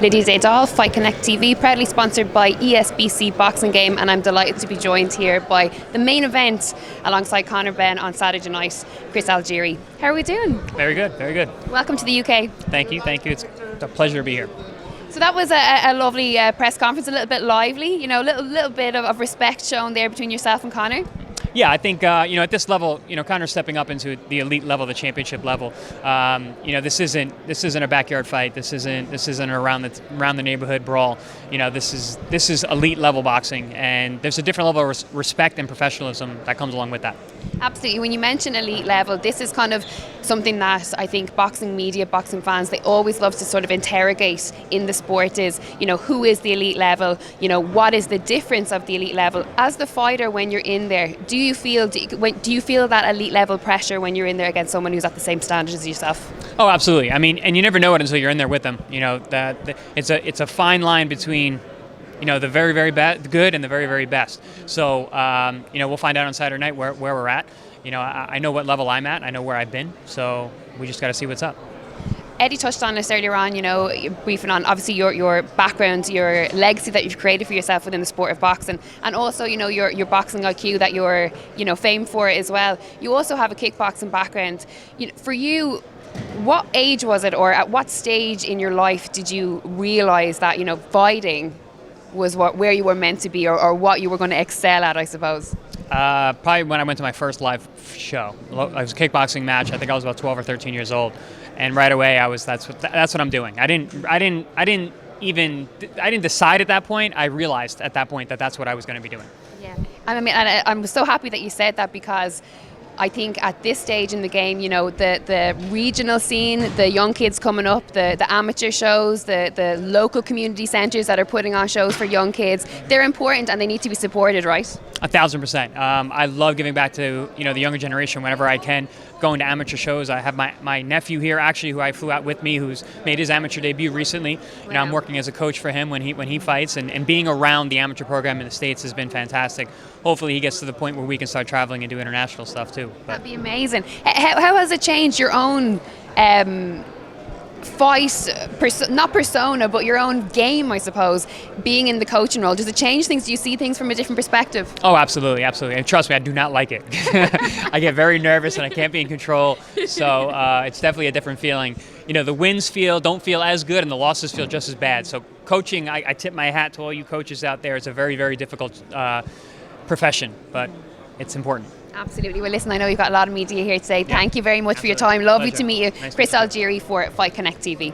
Lydia Des Dolles, Fight Connect TV, proudly sponsored by ESBC Boxing Game, and I'm delighted to be joined here by the main event alongside Conor Benn on Saturday night, Chris Algieri. How are we doing? Very good, very good. Welcome to the UK. Thank you. It's a pleasure to be here. So that was a lovely press conference, a little bit lively, you know, a little bit of respect shown there between yourself and Conor. Yeah, I think at this level, Conor's stepping up into the elite level, the championship level. This isn't a backyard fight. This isn't around the neighborhood brawl. This is elite level boxing, and there's a different level of respect and professionalism that comes along with that. Absolutely. When you mention elite level, this is kind of something that I think boxing media, boxing fans, they always love to sort of interrogate in the sport is, who is the elite level? What is the difference of the elite level? As the fighter, when you're in there, do you feel that elite level pressure when you're in there against someone who's at the same standard as yourself? Oh, absolutely. I mean, and you never know it until you're in there with them. It's a fine line between the very, very good and the very, very best. So, we'll find out on Saturday night where we're at. I know what level I'm at. I know where I've been. So we just got to see what's up. Eddie touched on this earlier on, briefing on obviously your background, your legacy that you've created for yourself within the sport of boxing, and also, your boxing IQ that you're, famed for as well. You also have a kickboxing background. For you, what age was it, or at what stage in your life did you realise that, fighting was where you were meant to be, or what you were going to excel at, I suppose? Probably when I went to my first live show. It was a kickboxing match. I think I was about 12 or 13 years old, and right away that's what I'm doing. I didn't decide at that point. I realized at that point that that's what I was going to be doing. Yeah, I mean, and I'm so happy that you said that, because I think at this stage in the game, the regional scene, the young kids coming up, the amateur shows, the local community centres that are putting on shows for young kids, they're important and they need to be supported, right? 1,000%. I love giving back to the younger generation whenever I can. Going to amateur shows. I have my nephew here, actually, who I flew out with me, who's made his amateur debut recently. Wow. I'm working as a coach for him when he fights, and being around the amateur program in the States has been fantastic. Hopefully he gets to the point where we can start traveling and do international stuff too. That'd be amazing. How has it changed your own fight, not persona, but your own game, I suppose, being in the coaching role? Does it change things? Do you see things from a different perspective? Oh, absolutely. And trust me, I do not like it. I get very nervous and I can't be in control. So it's definitely a different feeling. The wins don't feel as good, and the losses feel just as bad. So coaching, I tip my hat to all you coaches out there. It's a very, very difficult profession, but it's important. Absolutely. Well, listen, I know you've got a lot of media here today. Yeah, Thank you very much absolutely. for your time. Lovely Pleasure. to meet you. Nice Chris to meet you. Algieri for Fight Connect TV.